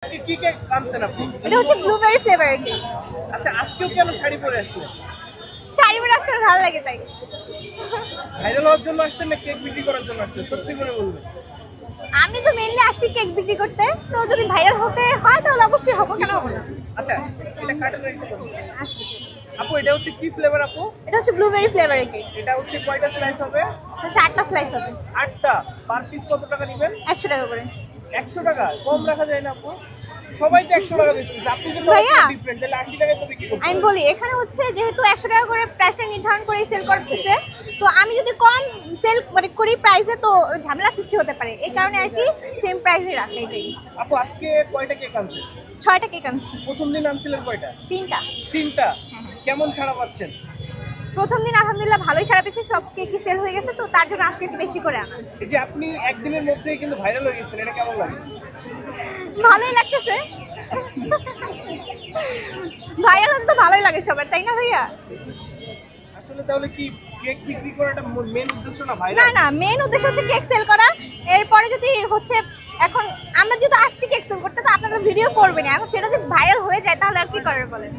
আজকে কি কেক আনছেন আপনি? এটা হচ্ছে ব্লুবেরি ফ্লেভারের কেক। আচ্ছা, আজকেও কেন শাড়ি পরে আসছেন? শাড়ি পরে আসতে ভালো লাগে তাই। ভাইরাল হওয়ার জন্য আসছেন না কেক বিক্রি করার জন্য আসছেন? সত্যি করে বলবেন। আমি তো মেইনলি আসছি কেক বিক্রি করতে, তো যদি ভাইরাল হতে হয় তাহলে অবশ্যই হবো, কেন হবো না। আচ্ছা, এটা কাটেন একটু। আসছি। আপু, এটা হচ্ছে কি ফ্লেভার আপু? এটা হচ্ছে ব্লুবেরি ফ্লেভারের কেক। এটা হচ্ছে কয়টা স্লাইস হবে? হচ্ছে 8টা স্লাইস হবে। 8টা। পার পিস কত টাকা নেবেন? 100 টাকা করে। 100 টাকা? কম রাখা যায় না আপু? সবাই তো 100 টাকা বেচতেছে, আপনি তো সবাই ভাইয়া, ডিফারেন্ট, তাহলে 80 টাকায় তো বিক্রি করতে আমি হবে। বলি এখানে হচ্ছে যেহেতু 100 টাকা করে প্রাইসটা নির্ধারণ করে সেল করতেছে, তো আমি যদি কম সেল করি প্রাইসে তো ঝামেলা সৃষ্টি হতে পারে, এই কারণে আর কি সেম প্রাইসে রাখে এটাই। আপু, আজকে কয়টা কেক আনছেন? 6টা কেক আনছি। প্রথম দিন আনছিলেন কয়টা? 3টা। 3টা। কেমন সাড়া পাচ্ছেন? প্রথম দিন আলহামদুলিল্লাহ ভালোই সারা পেয়েছে, সব কেকই সেল হয়ে গেছে, তো তার জন্য আজকে একটু বেশি করে আনা। এই যে আপনি একদিনের মধ্যেই কিন্তু ভাইরাল হয়ে গেছেন, এটা কেমন লাগে? ভালোই লাগতেছে। ভাইরাল হতে তো ভালোই লাগে সবার, তাই না ভাইয়া? আসলে তাহলে কি কেক বিক্রি করাটা মেন উদ্দেশ্য না না ভাইরাল? না, মেন উদ্দেশ্য হচ্ছে কেক সেল করা। এরপরে যদি হচ্ছে এখন আমরা যেহেতু আসছি কেক সেল করতে, তো আপনারা ভিডিও করবেন, এখন সেটা যদি ভাইরাল হয়ে যায় তাহলে আর কি করবে বলেন।